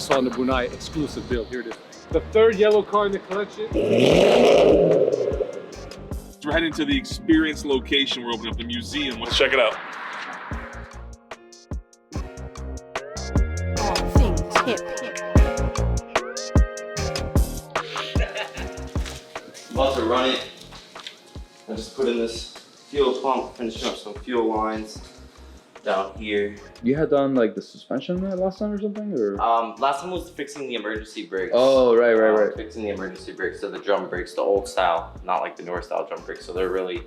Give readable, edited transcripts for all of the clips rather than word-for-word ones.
also on the Brunei exclusive build. Here it is. The third yellow car in the collection. We're heading to the experience location. We're opening up the museum. Let's check it out. About to run it. I just put in this fuel pump, finishing up some fuel lines down here. You had done like the suspension last time or something, or? Last time was fixing the emergency brakes. Oh, right. Fixing the emergency brakes, so the drum brakes, the old style, not like the newer style drum brakes. So they're really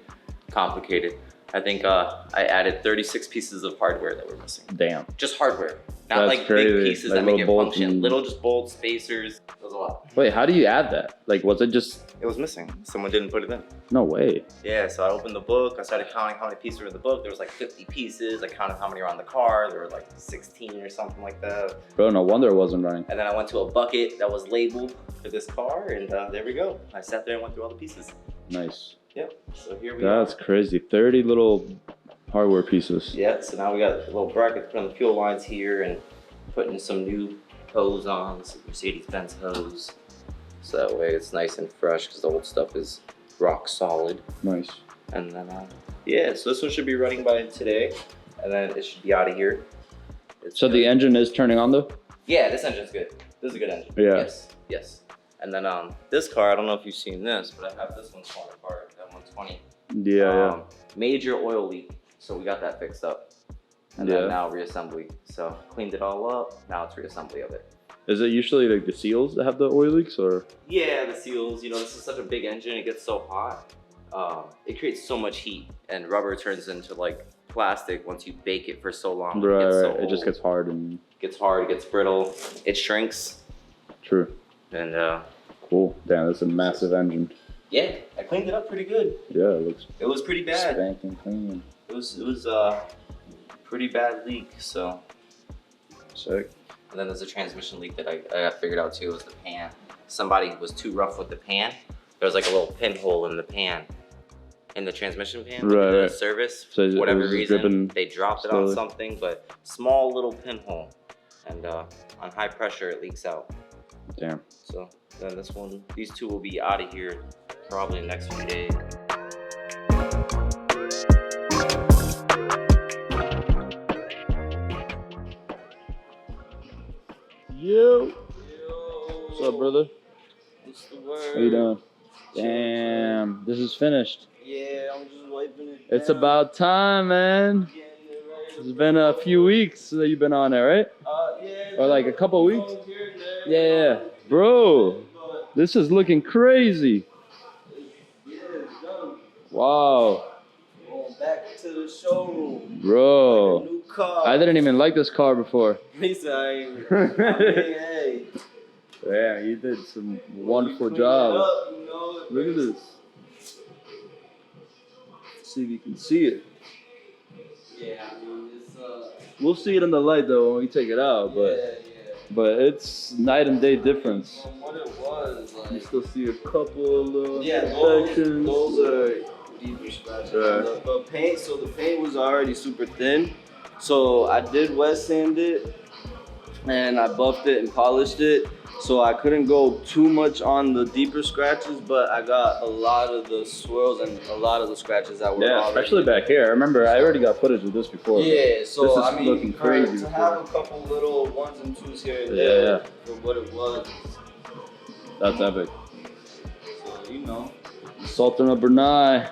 complicated. I think I added 36 pieces of hardware that were missing. Damn. Just hardware. Not That's like crazy. big pieces Like that make it bolts function. and... Little just bolts, spacers. That was a lot. Wait, how do you add that? Like, was it just... It was missing. Someone didn't put it in. No way. Yeah, so I opened the book. I started counting how many pieces were in the book. There was like 50 pieces. I counted how many were on the car. There were like 16 or something like that. Bro, no wonder it wasn't running. And then I went to a bucket that was labeled for this car, and there we go. I sat there and went through all the pieces. Nice. Yep, so here we are. That's crazy. 30 little hardware pieces. Yeah, so now we got a little bracket to put on the fuel lines here and putting some new hose on. This is Mercedes-Benz hose. So that way it's nice and fresh because the old stuff is rock solid. Nice. And then, yeah, so this one should be running by today, and then it should be out of here. So the engine is turning on though? Yeah, this engine's good. This is a good engine. Yeah. Yes. And then this car, I don't know if you've seen this, but I have this one torn apart, that 120. Yeah. Major oil leak, so we got that fixed up. And then now reassembly. So cleaned it all up, now it's reassembly of it. Is it usually like the seals that have the oil leaks, or? Yeah, the seals, you know, this is such a big engine, it gets so hot. It creates so much heat, and rubber turns into like plastic once you bake it for so long. Right, it gets so it just gets hard and... Gets hard, it gets brittle, it shrinks. True. And cool. Damn, that's a massive engine. yeah, I cleaned it up pretty good. Yeah, it looks... It was pretty bad. Spanking clean. It was pretty bad leak, so. Sick. And then there's a transmission leak that I got figured out too, was the pan. Somebody was too rough with the pan. There was like a little pinhole in the pan, in the transmission pan, like in the service. So for whatever reason, they dropped it on slowly. something, but small little pinhole. And on high pressure, it leaks out. Damn. So then this one, these two will be out of here probably in the next few days. Yo. What's up, brother? What's the word? How you doing? Damn, this is finished. Yeah, I'm just wiping it It's down. about time, man. It's been a few weeks that you've been on there, right? Yeah. Or like a couple weeks? Yeah. Bro, this is looking crazy. Wow. Going back to the showroom. Bro. Like a new car. I didn't even like this car before. Lisa, hey. Yeah, you did some wonderful job. Look at this. See if you can see it. Yeah, I mean, it's We'll see it in the light though when we take it out, but it's night and day difference. From what it was, You still see a couple little imperfections. Those are deeper scratches. Right. The paint, so the paint was already super thin. So I did wet sand it, and I buffed it and polished it. So I couldn't go too much on the deeper scratches, but I got a lot of the swirls and a lot of the scratches that were already. Especially back here. I remember I already got footage of this before. Yeah, so this is I mean, looking crazy. to have a couple little ones and twos here and there for what it was. That's epic. So, you know. Sultan of Brunei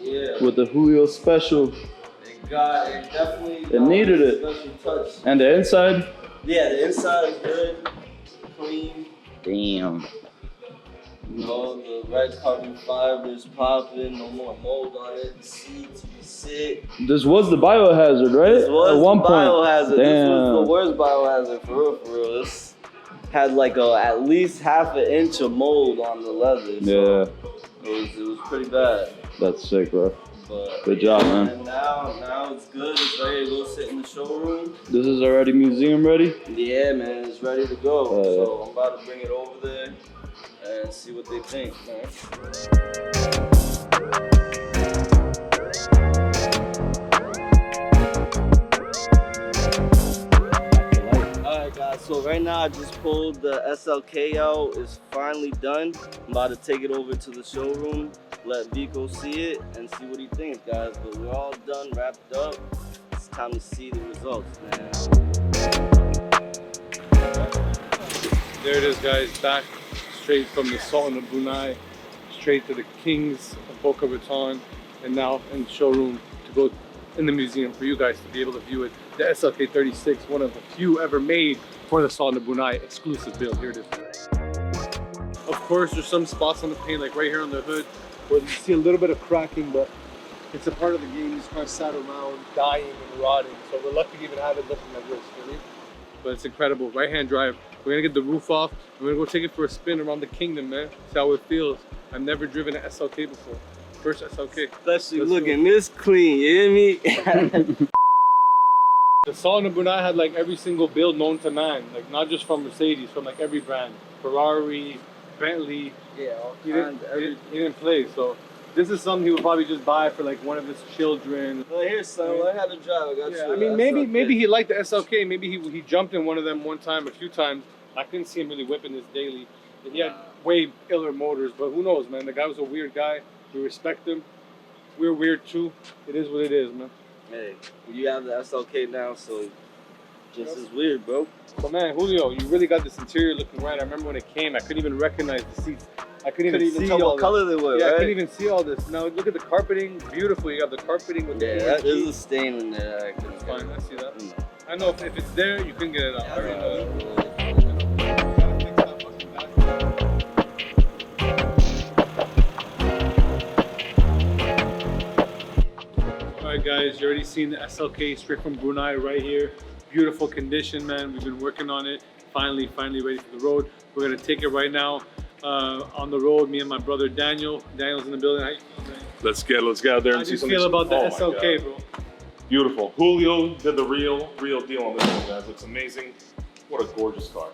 Yeah. with the Julio special. It definitely It needed a it. special touch. And the inside? Yeah, the inside is good, clean. Damn. You know, the red carbon fibers popping, no more mold on it. The seats, you sit. This was the biohazard, right? This was At one the point. biohazard. This was Damn. the worst biohazard for real. This had like at least half an inch of mold on the leather. Yeah. So it was pretty bad. That's sick, bro. But Good job, man. And now it's good. It's ready to go sit in the showroom. This is already museum ready? Yeah, man, it's ready to go. So I'm about to bring it over there and see what they think, man. Alright guys, so right now I just pulled the SLK out. It's finally done. I'm about to take it over to the showroom, let Vico see it and see what he thinks, guys. But we're all done, wrapped up. It's time to see the results, man. There it is, guys, back straight from the Sultan of Brunei, straight to the Kings of Boca Raton, and now in the showroom to go in the museum for you guys to be able to view it. The SLK36, one of the few ever made for the Sultan of Brunei, exclusive build. Here it is. Of course, there's some spots on the paint, like right here on the hood, where you see a little bit of cracking, but it's a part of the game. These cars sat around dying and rotting, so we're lucky to even have it looking like this, really. But it's incredible. Right-hand drive. We're gonna get the roof off. We're gonna go take it for a spin around the kingdom, man. See how it feels. I've never driven an SLK before. First SLK. Especially looking this clean, you hear me? The Sultan of Brunei had like every single build known to man, like not just from Mercedes, from like every brand. Ferrari, Bentley. Yeah, all He kinds he didn't play, so this is something he would probably just buy for like one of his children. Well, here's son, learn how to drive. I got you. I mean, maybe he liked the SLK. Maybe he jumped in one of them one time, a few times. I couldn't see him really whipping this daily. And he had way iller motors, but who knows, man? The guy was a weird guy. We respect him. We're weird too. It is what it is, man. Hey, you have the SLK now, so just as weird, bro. But man, Julio, you really got this interior looking right. I remember when it came, I couldn't even recognize the seats. I couldn't even see tell all what color they were, Yeah, right? I couldn't even see all this. Now look at the carpeting, beautiful. You got the carpeting with the that is a stain in there. I couldn't fine, I see that. Mm. I know if it's there, you can get it out. I already know that. Alright guys, you already seen the SLK straight from Brunei right here. Beautiful condition, man. We've been working on it. Finally ready for the road. We're gonna take it right now on the road. Me and my brother Daniel. Daniel's in the building. How you feeling, Daniel? Let's get out there and see something. How do you feel about the Oh my SLK, God. bro? Beautiful. Julio did the real deal on this one, guys. Looks amazing. What a gorgeous car.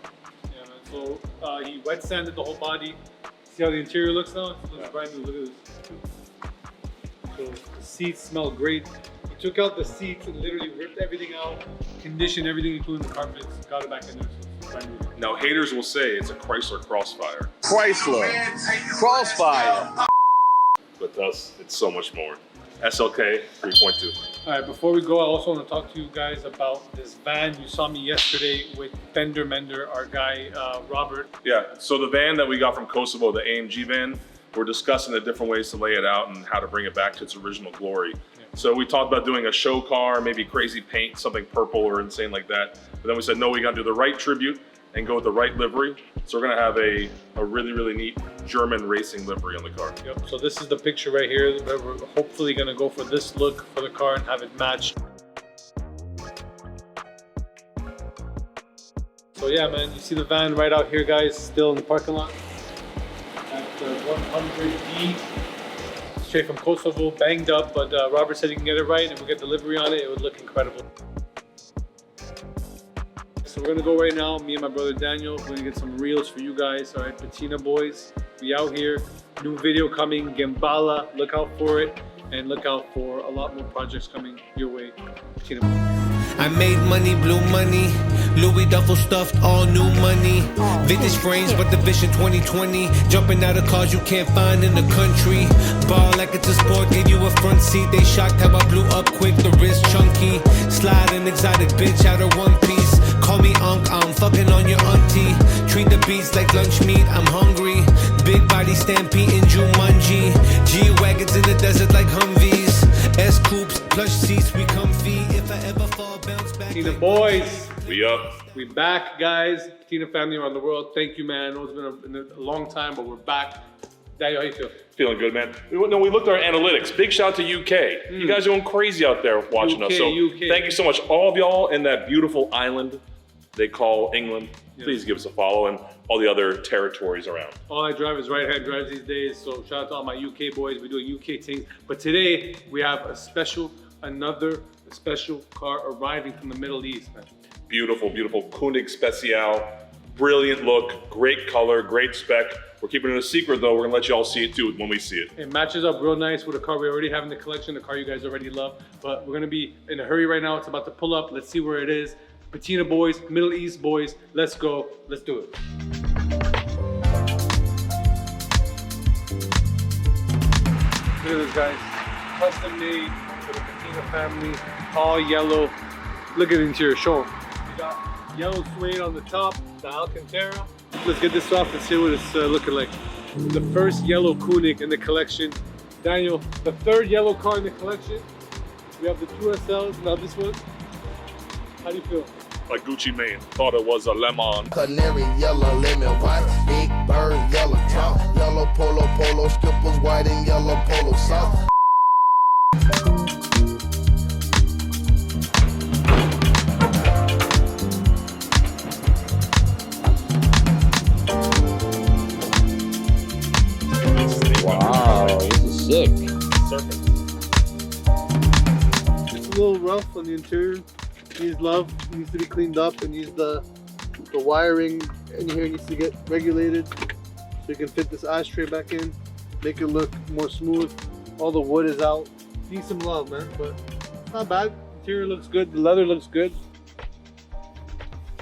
Yeah, man. So he wet sanded the whole body. See how the interior looks now? It looks brand new. Look at this. So the seats smell great. He took out the seats and literally ripped everything out, conditioned everything, including the carpets, got it back in there. So it's brand new. Now haters will say it's a Chrysler Crossfire, Crossfire. but to us, it's so much more. SLK 3.2. All right, before we go, I also want to talk to you guys about this van. You saw me yesterday with Fender Mender, our guy, Robert. Yeah, so the van that we got from Kosovo, the AMG van, we're discussing the different ways to lay it out and how to bring it back to its original glory. Yeah. So we talked about doing a show car, maybe crazy paint, something purple or insane like that. But then we said, no, we got to do the right tribute and go with the right livery. So we're gonna have a really neat German racing livery on the car. Yep, so this is the picture right here. We're hopefully gonna go for this look for the car and have it match. So yeah, man, you see the van right out here, guys, still in the parking lot. At the 100D, straight from Kosovo, banged up, but Robert said he can get it right and we'll get delivery on it. It would look incredible. So we're gonna go right now, me and my brother Daniel. We're gonna get some reels for you guys. All right, Patina boys, we out here. New video coming, Gemballa. Look out for it, and look out for a lot more projects coming your way. Patina. I made money, blue money, Louis duffel stuffed, all new money. Vintage frames, but the Vision 2020. Jumping out of cars you can't find in the country. Ball like it's a sport, gave you a front seat. They shocked how I blew up quick, the wrist chunky. Slide an exotic bitch out of one piece. Call me Unc, I'm fucking on your auntie. Treat the beats like lunch meat, I'm hungry. Big body stampede in Jumanji. G-Wagons in the desert like Humvees. S-Coupes, plush seats, we comfy. If I ever fall, bounce back. Patina boys, We up. we back, guys. Patina family around the world. Thank you, man. I know it's been a long time, but we're back. Daniel, how you feel? Feeling good, man. We looked at our analytics. Big shout out to UK. You guys are going crazy out there watching us. So UK. thank you so much. All of y'all in that beautiful island they call England. Please give us a follow and all the other territories around. All I drive is right-hand drives these days, so shout out to all my UK boys. We do UK things. But today, we have another special car arriving from the Middle East, man. Beautiful, beautiful Koenig Specials. Brilliant look, great color, great spec. We're keeping it a secret though. We're gonna let you all see it too when we see it. It matches up real nice with a car we already have in the collection, the car you guys already love. But we're gonna be in a hurry right now. It's about to pull up. Let's see where it is. Patina boys, Middle East boys. Let's go. Let's do it. Look at this, guys. Custom made for the Patina family. All yellow. Look at the interior. Show 'em. You got yellow suede on the top, the Alcantara. Let's get this off and see what it's looking like. The first yellow Koenig in the collection. Daniel, the third yellow car in the collection. We have the 2SLs, now this one. How do you feel? Like Gucci Mane, thought it was a lemon. Canary yellow, lemon white, big bird yellow top, yellow polo, skippers white and yellow polo soft. Wow, this is sick. Circuit. It's a little rough on the interior. Needs love, needs to be cleaned up, and needs the wiring in here needs to get regulated so you can fit this ashtray back in, make it look more smooth. All the wood is out. Needs some love, man, but not bad. Interior looks good, the leather looks good.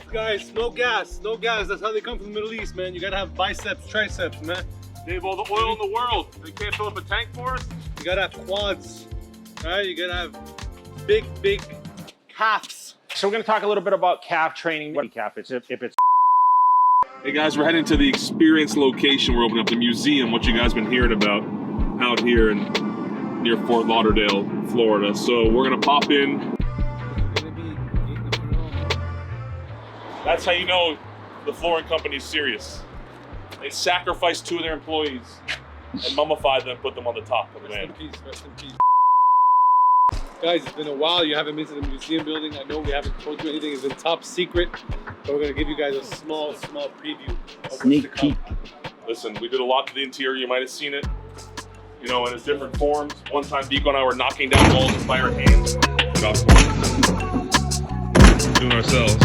Guys, no gas, no gas. That's how they come from the Middle East, man. You gotta have biceps, triceps, man. They have all the oil in the world. They can't fill up a tank for us? You gotta have quads, right? You gotta have big calves. So we're going to talk a little bit about calf training. What calf is if it's Hey guys, we're heading to the experience location. We're opening up the museum, what you guys been hearing about out here near Fort Lauderdale, Florida. So we're gonna pop in. That's how you know the flooring company's serious. They sacrificed 2 of their employees and mummified them, put them on the top of the van. Rest in peace, rest in peace. Guys, it's been a while. You haven't been to the museum building. I know we haven't told you anything. It's been top secret, but we're gonna give you guys a small preview of Sneak what's to come. peek. Listen, we did a lot to the interior. You might have seen it, you know, in its different forms. One time, Vico and I were knocking down walls by our hands. Doing ourselves.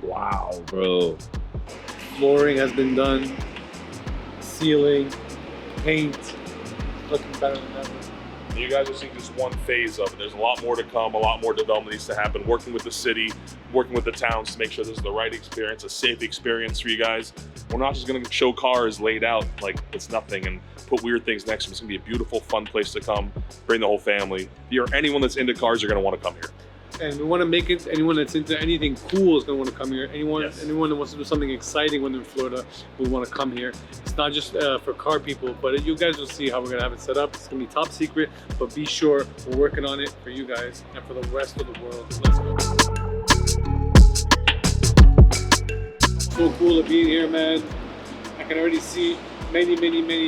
Wow, bro. Flooring has been done. Ceiling, paint, looking better than ever. You guys are seeing just one phase of it. There's a lot more to come, a lot more development needs to happen, working with the city, working with the towns to make sure this is the right experience, a safe experience for you guys. We're not just gonna show cars laid out like it's nothing and put weird things next to them. It's gonna be a beautiful, fun place to come, bring the whole family. If you're anyone that's into cars, you're gonna wanna come here. And we want to make it, anyone that's into anything cool is going to want to come here. Anyone Yes. anyone that wants to do something exciting when they're in Florida will want to come here. It's not just for car people, but you guys will see how we're going to have it set up. It's going to be top secret, but be sure we're working on it for you guys and for the rest of the world. Let's go. So cool to be here, man. I can already see many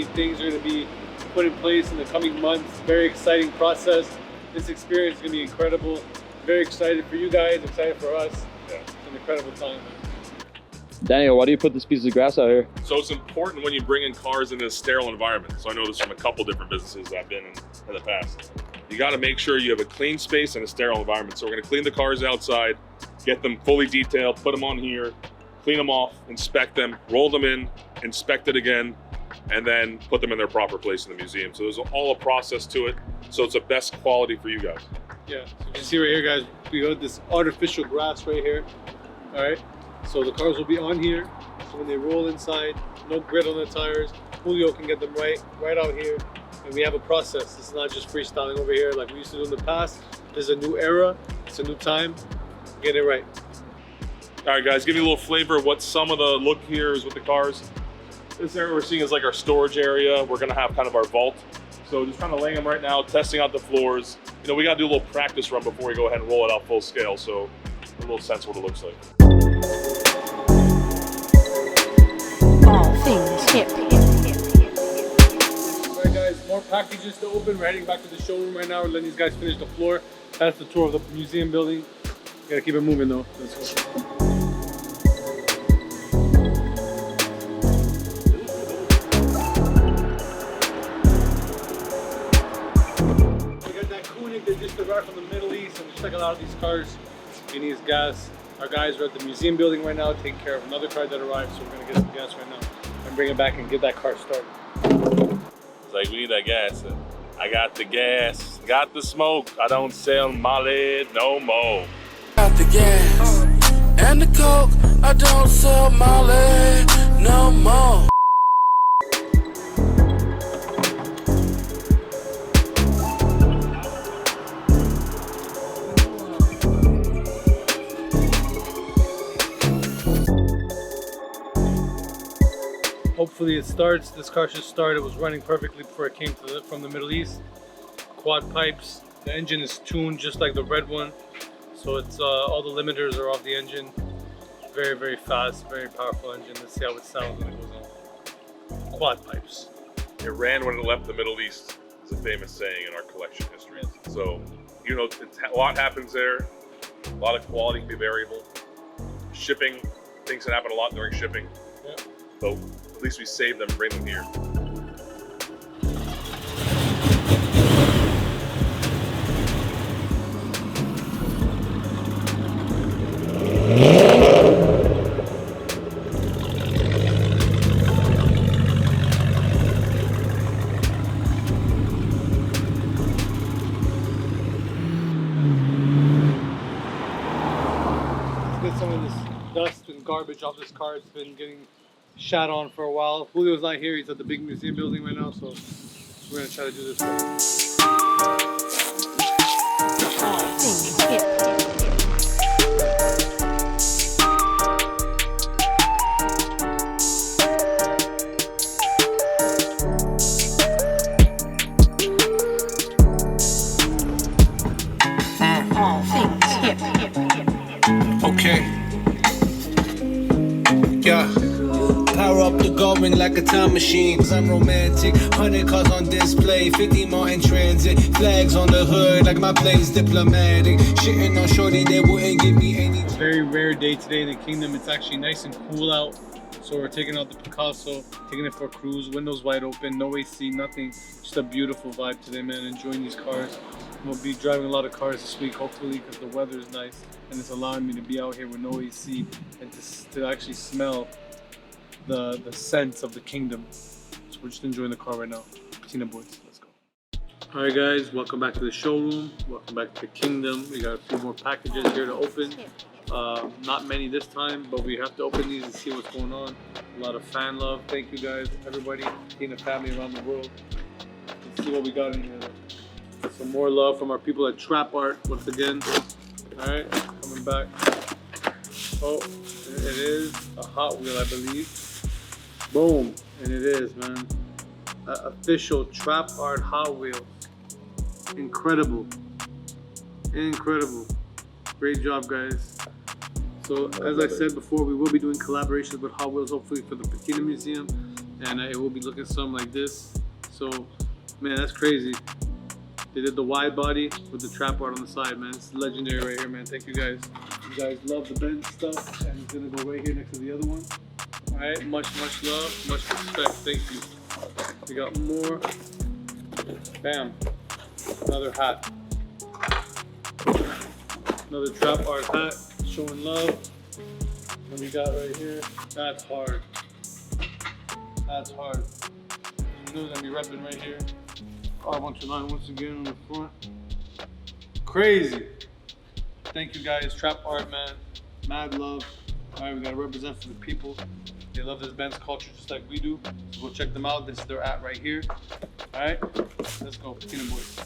things are going to be put in place in the coming months. Very exciting process. This experience is going to be incredible. Very excited for you guys, excited for us. Yeah. It's an incredible time, man. Daniel, why do you put this piece of grass out here? So it's important when you bring in cars in a sterile environment. So I know this from a couple different businesses I've been in the past. You gotta make sure you have a clean space and a sterile environment. So we're gonna clean the cars outside, get them fully detailed, put them on here, clean them off, inspect them, roll them in, inspect it again, and then put them in their proper place in the museum. So there's all a process to it. So it's the best quality for you guys. Yeah, so you can see right here, guys, we got this artificial grass right here. All right, so the cars will be on here. So when they roll inside, no grit on the tires. Julio can get them right out here. And we have a process. It's not just freestyling over here like we used to do in the past. There's a new era, it's a new time. Get it right. All right, guys, give me a little flavor of what some of the look here is with the cars. This area we're seeing is like our storage area. We're gonna have kind of our vault. So just kind of laying them right now, testing out the floors. You know, we gotta do a little practice run before we go ahead and roll it out full scale. So a little sense of what it looks like. All things hip. All right, guys, more packages to open. We're heading back to the showroom right now. We're letting these guys finish the floor. That's the tour of the museum building. Gotta keep it moving though. Let's go. They just arrived from the Middle East, and just like a lot of these cars, it needs gas. Our guys are at the museum building right now taking care of another car that arrived, so we're gonna get some gas right now and bring it back and get that car started. It's like, we need that gas. I got the gas. Got the smoke. I don't sell molly no more. Got the gas and the coke. I don't sell molly no more. Hopefully it starts. This car should start. It was running perfectly before it came to from the Middle East. Quad pipes. The engine is tuned just like the red one. So it's all the limiters are off the engine. Very, very fast, very powerful engine. Let's see how it sounds when it goes on. Quad pipes. It ran when it left the Middle East, is a famous saying in our collection history. So, you know, a lot happens there. A lot of quality can be variable. Shipping, things that happen a lot during shipping. Yeah. So at least we saved them, bring them here. Get some of this dust and garbage off this car. It's been getting shat on for a while. Julio's not here. He's at the big museum building right now, so we're gonna try to do this right. All things hip. All things hip. Okay. Yeah. Power up the going like a time machine. Cause I'm romantic. 100 cars on display. 50 more in transit. Flags on the hood like my place diplomatic. Shitting on shorty, they wouldn't give me any. It's a very rare day today in the Kingdom. It's actually nice and cool out. So we're taking out the Picasso, taking it for a cruise, windows wide open, no AC, nothing. Just a beautiful vibe today, man. Enjoying these cars. We'll be driving a lot of cars this week, hopefully, because the weather is nice and it's allowing me to be out here with no AC and to actually smell the scents of the Kingdom. So we're just enjoying the car right now. Patina boys, let's go. All right, guys, welcome back to the showroom. Welcome back to the Kingdom. We got a few more packages here to open. Not many this time, but we have to open these and see what's going on. A lot of fan love. Thank you guys, everybody, Patina family around the world. Let's see what we got in here. Some more love from our people at Trap Art once again. All right, coming back. Oh, it is a Hot Wheel, I believe. Boom, and it is, man. Official Trap Art Hot Wheel. Incredible, incredible. Great job, guys. So as I said before, we will be doing collaborations with Hot Wheels, hopefully for the Patina Museum, and it will be looking something like this. So, man, that's crazy. They did the wide body with the trap art on the side, man. It's legendary right here, man. Thank you guys. You guys love the Benz stuff, and it's gonna go right here next to the other one. All right, much love, much respect. Thank you. We got more. Bam. Another hat. Another trap art hat, showing love. What we got right here, that's hard. That's hard. You know it's gonna be repping right here. R129 once again on the front. Crazy. Thank you guys, Trap Art, man. Mad love. All right, we gotta represent for the people. They love this Benz culture just like we do. So go check them out. This is their at right here. All right, let's go, Patina boys.